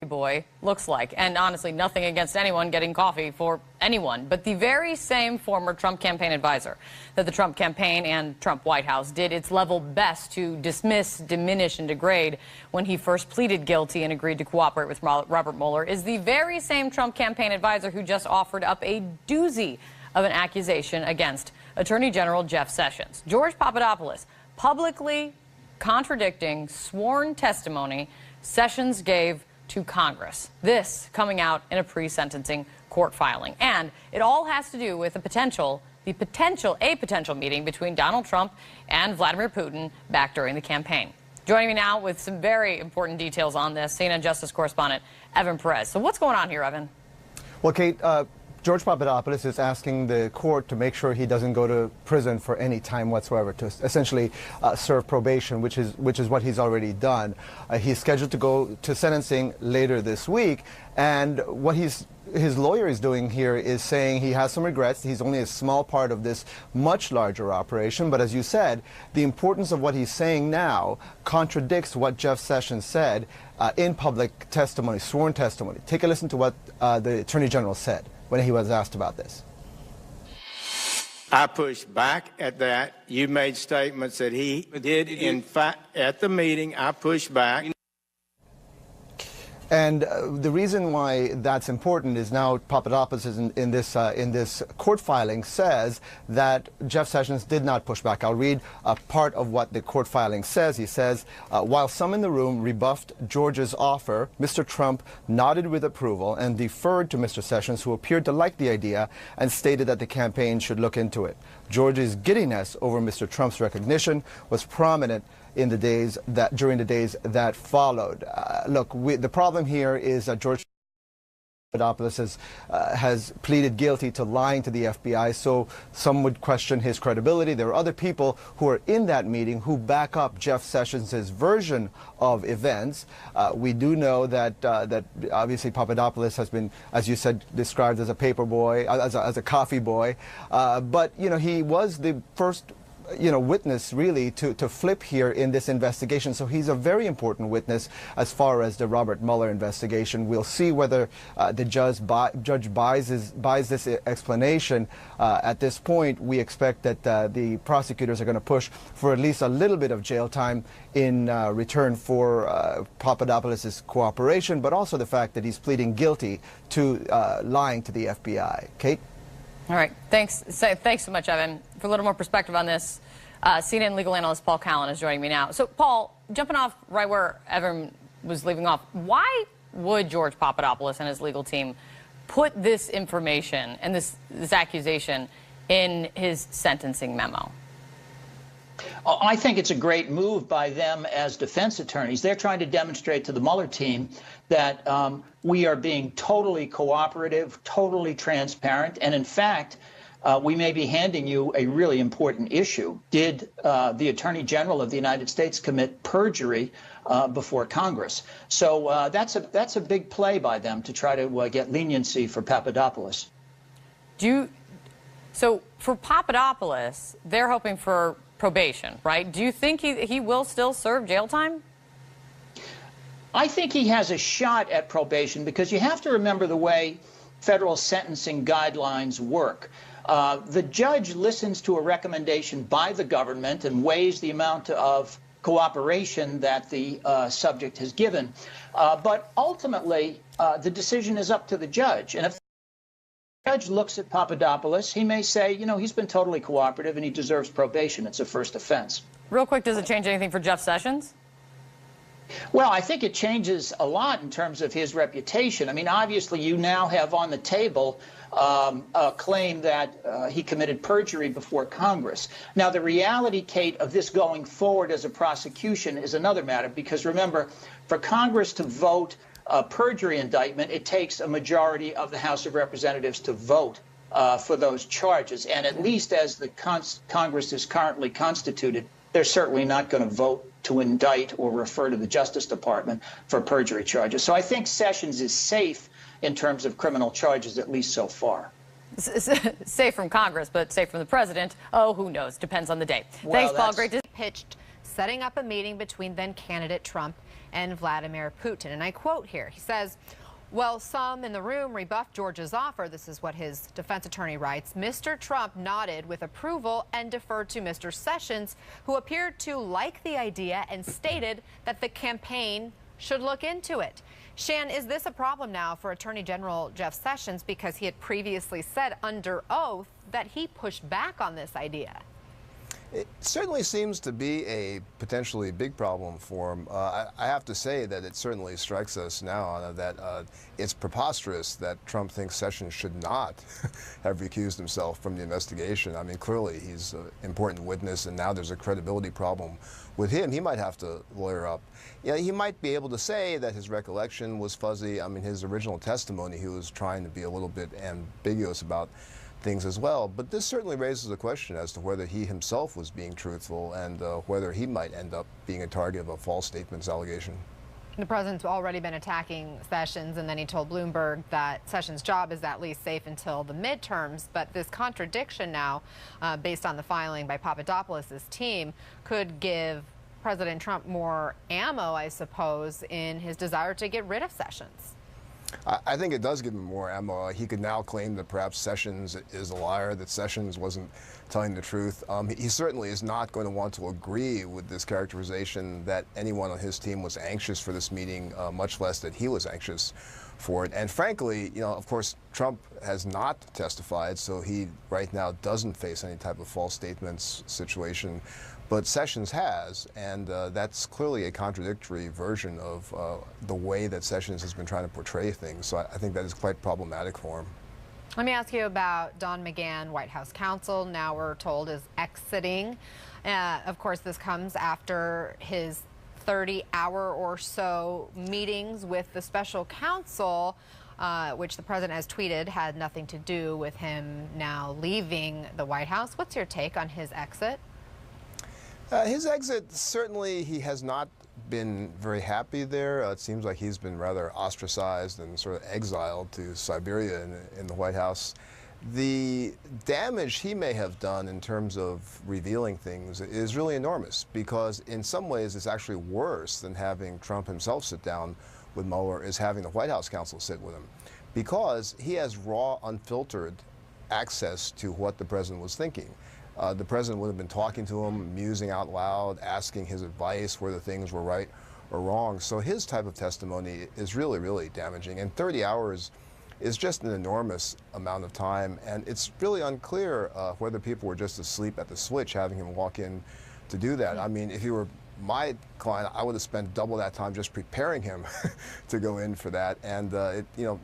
boy looks like. And honestly, nothing against anyone getting coffee for anyone. But the very same former Trump campaign advisor that the Trump campaign and Trump White House did its level best to dismiss, diminish, and degrade when he first pleaded guilty and agreed to cooperate with Robert Mueller is the very same Trump campaign advisor who just offered up a doozy of an accusation against Attorney General Jeff Sessions. George Papadopoulos publicly contradicting sworn testimony Sessions gave to Congress. This coming out in a pre-sentencing court filing. And it all has to do with a potential meeting between Donald Trump and Vladimir Putin back during the campaign. Joining me now with some very important details on this, CNN Justice correspondent Evan Perez. So what's going on here, Evan? Well, Kate, George Papadopoulos is asking the court to make sure he doesn't go to prison for any time whatsoever, to essentially serve probation, which is what he's already done. He's scheduled to go to sentencing later this week, and what his lawyer is doing here is saying he has some regrets. He's only a small part of this much larger operation, but as you said, the importance of what he's saying now contradicts what Jeff Sessions said in public testimony, sworn testimony. Take a listen to what the Attorney General said when he was asked about this. I pushed back at that. You made statements that he did, in fact, at the meeting. I pushed back. And the reason why that's important is now Papadopoulos in this court filing says that Jeff Sessions did not push back. I'll read a part of what the court filing says. He says, while some in the room rebuffed George's offer, Mr. Trump nodded with approval and deferred to Mr. Sessions, who appeared to like the idea and stated that the campaign should look into it. George's giddiness over Mr. Trump's recognition was prominent in the days during the days that followed. Look, the problem here is that George Papadopoulos has pleaded guilty to lying to the FBI, so some would question his credibility. There are other people who are in that meeting who back up Jeff Sessions' version of events. We do know that that obviously Papadopoulos has been, as you said, described as a paper boy, as a coffee boy, but you know, he was the first witness really to flip here in this investigation. So he's a very important witness as far as the Robert Mueller investigation. We'll see whether the judge buys this explanation. At this point, we expect that the prosecutors are going to push for at least a little bit of jail time in return for Papadopoulos' cooperation, but also the fact that he's pleading guilty to lying to the FBI. Kate? All right. Thanks so much, Evan. For a little more perspective on this, CNN legal analyst Paul Callan is joining me now. So, Paul, jumping off right where Evan was leaving off, why would George Papadopoulos and his legal team put this information and this accusation in his sentencing memo? I think it's a great move by them as defense attorneys. They're trying to demonstrate to the Mueller team that we are being totally cooperative, totally transparent, and in fact, we may be handing you a really important issue. Did the Attorney General of the United States commit perjury before Congress? So that's a big play by them to try to get leniency for Papadopoulos. So for Papadopoulos, they're hoping for probation, right? Do you think he will still serve jail time? I think he has a shot at probation because you have to remember the way federal sentencing guidelines work. The judge listens to a recommendation by the government and weighs the amount of cooperation that the subject has given. But ultimately, the decision is up to the judge. And if the judge looks at Papadopoulos, he may say, you know, he's been totally cooperative and he deserves probation. It's a first offense. Real quick, does it change anything for Jeff Sessions? Well, I think it changes a lot in terms of his reputation. I mean, obviously, you now have on the table a claim that he committed perjury before Congress. Now, the reality, Kate, of this going forward as a prosecution is another matter, because remember, for Congress to vote a perjury indictment, it takes a majority of the House of Representatives to vote for those charges. And at least as the Congress is currently constituted, they're certainly not going to vote to indict or refer to the Justice Department for perjury charges. So I think Sessions is safe in terms of criminal charges, at least so far. Safe from Congress, but safe from the president. Oh, who knows? Depends on the day. Well, thanks, Paul. Great to pitched setting up a meeting between then candidate Trump and Vladimir Putin. And I quote here, he says, "Well, some in the room rebuffed George's offer," this is what his defense attorney writes, "Mr. Trump nodded with approval and deferred to Mr. Sessions, who appeared to like the idea and stated that the campaign should look into it." Shan, is this a problem now for Attorney General Jeff Sessions, because he had previously said under oath that he pushed back on this idea? It certainly seems to be a potentially big problem for him. I have to say that it certainly strikes us now that it's preposterous that Trump thinks Sessions should not have recused himself from the investigation. I mean, clearly he's an important witness, and now there's a credibility problem with him. He might have to lawyer up. Yeah, he might be able to say that his recollection was fuzzy. I mean, his original testimony, he was trying to be a little bit ambiguous about things as well, but this certainly raises a question as to whether he himself was being truthful and whether he might end up being a target of a false statements allegation. The president's already been attacking Sessions, and then he told Bloomberg that Sessions' job is at least safe until the midterms. But this contradiction now, based on the filing by Papadopoulos' team, could give President Trump more ammo, I suppose, in his desire to get rid of Sessions. I think it does give him more ammo. He could now claim that perhaps Sessions is a liar, that Sessions wasn't telling the truth. He certainly is not going to want to agree with this characterization that anyone on his team was anxious for this meeting, much less that he was anxious for it. And frankly, you know, of course, Trump has not testified, so he right now doesn't face any type of false statements situation. But Sessions has, and that's clearly a contradictory version of the way that Sessions has been trying to portray things. So I think that is quite problematic for him. Let me ask you about Don McGahn, White House counsel, now we're told is exiting. Of course, this comes after his 30-hour or so meetings with the special counsel, which the president has tweeted had nothing to do with him now leaving the White House. What's your take on his exit? His exit, certainly he has not been very happy there. It seems like he's been rather ostracized and sort of exiled to Siberia in the White House. The damage he may have done in terms of revealing things is really enormous, because in some ways it's actually worse than having Trump himself sit down with Mueller is having the White House counsel sit with him, because he has raw, unfiltered access to what the president was thinking. The president would have been talking to him, musing out loud, asking his advice whether things were right or wrong. So his type of testimony is really, really damaging. And 30 hours is just an enormous amount of time. And it's really unclear whether people were just asleep at the switch having him walk in to do that. I mean, if you were my client, I would have spent double that time just preparing him to go in for that. And,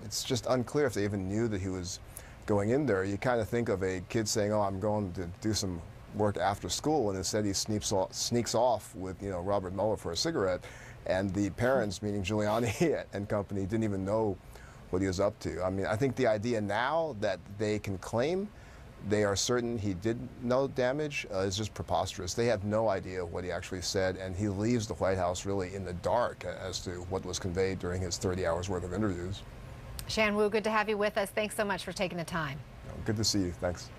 it's just unclear if they even knew that he was going in there. You kind of think of a kid saying, "Oh, I'm going to do some work after school," and instead he sneaks off with, Robert Mueller for a cigarette, and the parents, meaning Giuliani and company, didn't even know what he was up to. I mean, I think the idea now that they can claim they are certain he did no damage is just preposterous. They have no idea what he actually said, and he leaves the White House really in the dark as to what was conveyed during his 30 hours worth of interviews. Shan Wu, good to have you with us. Thanks so much for taking the time. Good to see you. Thanks.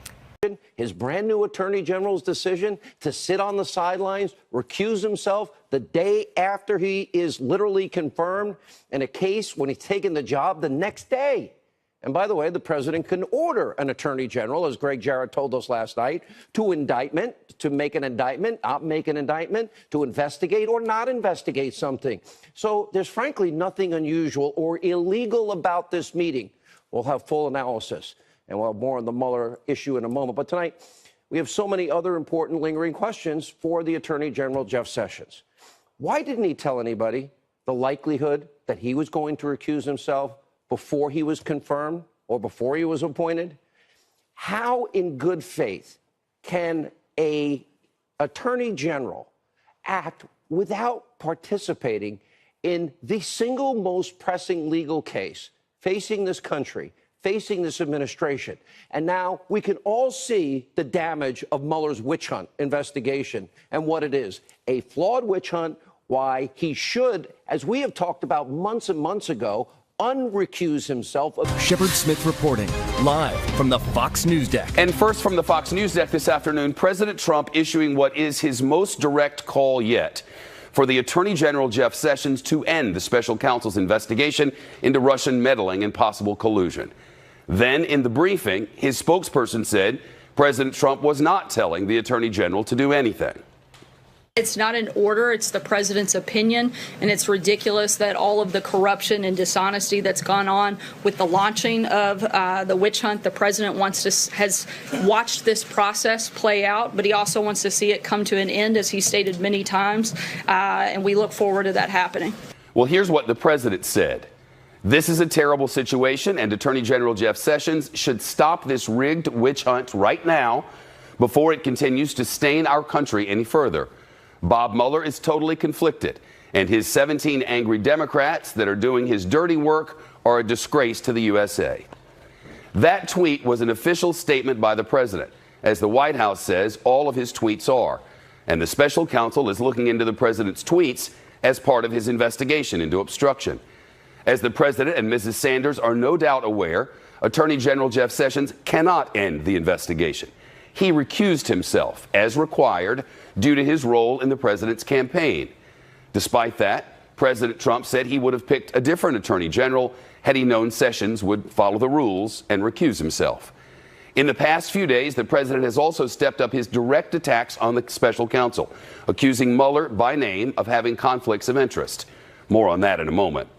His brand new attorney general's decision to sit on the sidelines, recuse himself the day after he is literally confirmed in a case when he's taken the job the next day. And by the way, the president can order an attorney general, as Greg Jarrett told us last night, to make an indictment, not make an indictment, to investigate or not investigate something. So there's frankly nothing unusual or illegal about this meeting. We'll have full analysis, and we'll have more on the Mueller issue in a moment. But tonight, we have so many other important lingering questions for the Attorney General, Jeff Sessions. Why didn't he tell anybody the likelihood that he was going to recuse himself before he was confirmed or before he was appointed? How in good faith can an attorney general act without participating in the single most pressing legal case facing this country, facing this administration? And now we can all see the damage of Mueller's witch hunt investigation and what it is, a flawed witch hunt, why he should, as we have talked about months and months ago, unrecuse himself. Shepard Smith reporting live from the Fox News deck. And first from the Fox News deck this afternoon, President Trump issuing what is his most direct call yet for the Attorney General Jeff Sessions to end the special counsel's investigation into Russian meddling and possible collusion. Then, in the briefing, his spokesperson said President Trump was not telling the Attorney General to do anything. It's not an order, it's the president's opinion, and it's ridiculous that all of the corruption and dishonesty that's gone on with the launching of the witch hunt, the president has watched this process play out, but he also wants to see it come to an end, as he stated many times, and we look forward to that happening. Well, here's what the president said. This is a terrible situation, and Attorney General Jeff Sessions should stop this rigged witch hunt right now before it continues to stain our country any further. Bob Mueller is totally conflicted, and his 17 angry Democrats that are doing his dirty work are a disgrace to the USA. That tweet was an official statement by the president, as the White House says all of his tweets are. And the special counsel is looking into the president's tweets as part of his investigation into obstruction. As the president and Mrs. Sanders are no doubt aware, Attorney General Jeff Sessions cannot end the investigation. He recused himself, as required, due to his role in the president's campaign. Despite that, President Trump said he would have picked a different attorney general had he known Sessions would follow the rules and recuse himself. In the past few days, the president has also stepped up his direct attacks on the special counsel, accusing Mueller by name of having conflicts of interest. More on that in a moment.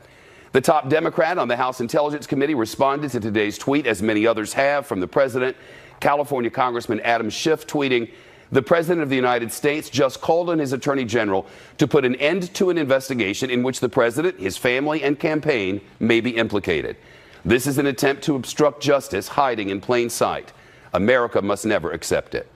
The top Democrat on the House Intelligence Committee responded to today's tweet, as many others have, from the president. California Congressman Adam Schiff tweeting, "The President of the United States just called on his Attorney General to put an end to an investigation in which the President, his family, and campaign may be implicated. This is an attempt to obstruct justice hiding in plain sight. America must never accept it."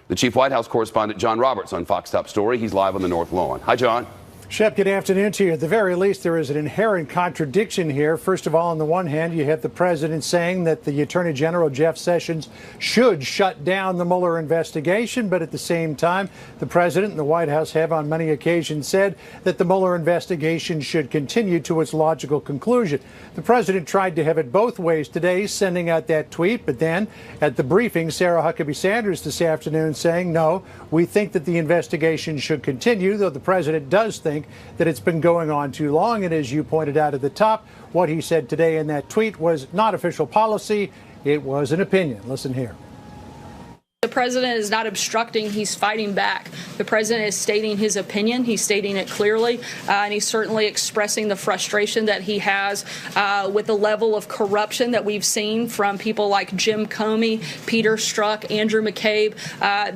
The Chief White House correspondent John Roberts on Fox Top Story. He's live on the North Lawn. Hi, John. Shep, good afternoon to you. At the very least, there is an inherent contradiction here. First of all, on the one hand, you have the president saying that the Attorney General, Jeff Sessions, should shut down the Mueller investigation. But at the same time, the president and the White House have on many occasions said that the Mueller investigation should continue to its logical conclusion. The president tried to have it both ways today, sending out that tweet. But then at the briefing, Sarah Huckabee Sanders this afternoon saying, no, we think that the investigation should continue, though the president does think that it's been going on too long. And as you pointed out at the top, what he said today in that tweet was not official policy. It was an opinion. Listen here. The president is not obstructing, he's fighting back. The president is stating his opinion, he's stating it clearly, and he's certainly expressing the frustration that he has with the level of corruption that we've seen from people like Jim Comey, Peter Strzok, Andrew McCabe.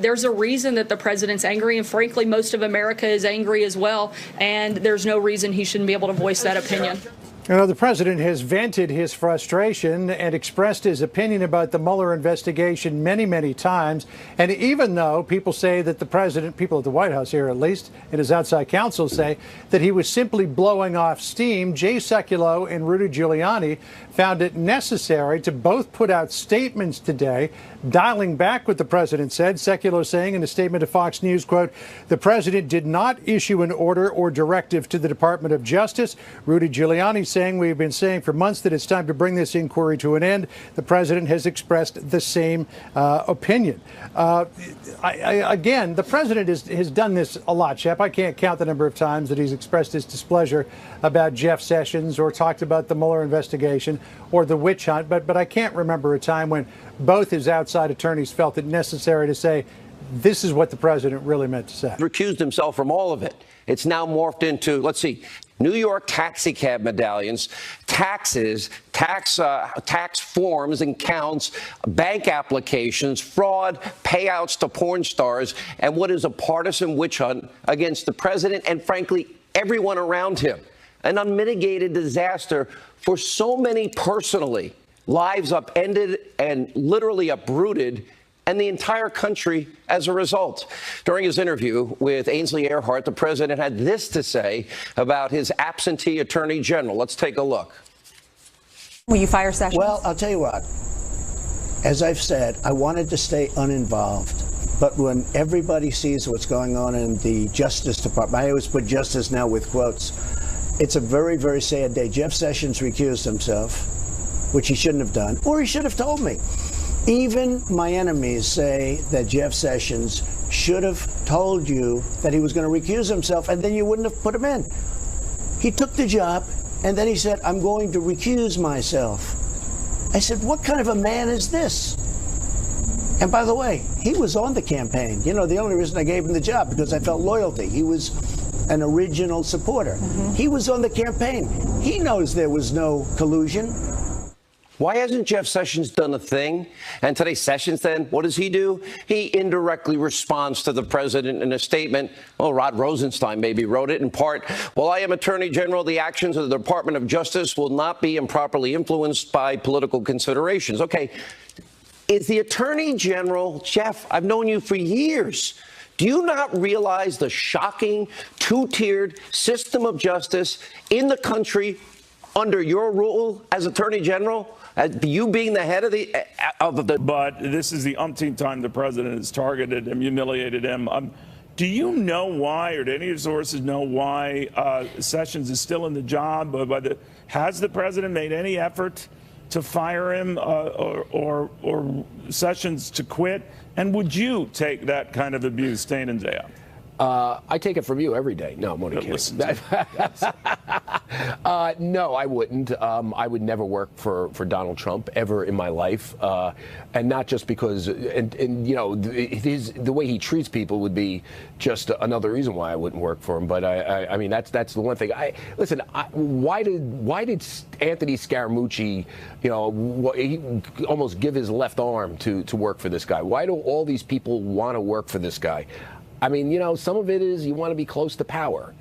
There's a reason that the president's angry, and frankly, most of America is angry as well, and there's no reason he shouldn't be able to voice that opinion. You know, the president has vented his frustration and expressed his opinion about the Mueller investigation many, many times. And even though people say that the president, people at the White House here at least, and his outside counsel say that he was simply blowing off steam, Jay Sekulow and Rudy Giuliani found it necessary to both put out statements today, dialing back what the president said. Sekulow saying in a statement to Fox News, quote, "The president did not issue an order or directive to the Department of Justice." Rudy Giuliani saying, "We've been saying for months that it's time to bring this inquiry to an end." The president has expressed the same opinion. Again, the president has done this a lot, Shep. I can't count the number of times that he's expressed his displeasure about Jeff Sessions or talked about the Mueller investigation or the witch hunt, but I can't remember a time when both his outside attorneys felt it necessary to say, this is what the president really meant to say. Recused himself from all of it. It's now morphed into, let's see, New York taxi cab medallions, taxes, tax forms and counts, bank applications, fraud, payouts to porn stars, and what is a partisan witch hunt against the president and, frankly, everyone around him. An unmitigated disaster for so many personally. Lives upended and literally uprooted, and the entire country as a result. During his interview with Ainsley Earhardt, the president had this to say about his absentee attorney general. Let's take a look. Will you fire Sessions? Well, I'll tell you what. As I've said, I wanted to stay uninvolved. But when everybody sees what's going on in the Justice Department, I always put justice now with quotes, it's a very, very sad day. Jeff Sessions recused himself, which he shouldn't have done, or he should have told me. Even my enemies say that Jeff Sessions should have told you that he was going to recuse himself, and then you wouldn't have put him in. He took the job, and then he said, I'm going to recuse myself. I said, what kind of a man is this? And by the way, he was on the campaign. You know, the only reason I gave him the job because I felt loyalty. He was an original supporter. He was on the campaign. He knows there was no collusion. Why hasn't Jeff Sessions done a thing? And today, Sessions, then, what does he do? He indirectly responds to the president in a statement. Well, Rod Rosenstein maybe wrote it in part. While I am Attorney General, the actions of the Department of Justice will not be improperly influenced by political considerations. Okay, is the Attorney General, Jeff, I've known you for years. Do you not realize the shocking two-tiered system of justice in the country under your rule as Attorney General? You being the head of the... But this is the umpteenth time the president has targeted him, humiliated him. Do you know why, or do any of your sources know why Sessions is still in the job? Has the president made any effort to fire him or Sessions to quit? And would you take that kind of abuse, day in and day out? I take it from you every day. No, I'm only kidding. No, I wouldn't. I would never work for Donald Trump ever in my life, and not just because. And you know, the way he treats people would be just another reason why I wouldn't work for him. But I mean, that's the one thing. Listen. Why did Anthony Scaramucci, you know, he almost give his left arm to work for this guy? Why do all these people want to work for this guy? I mean, you know, some of it is you want to be close to power.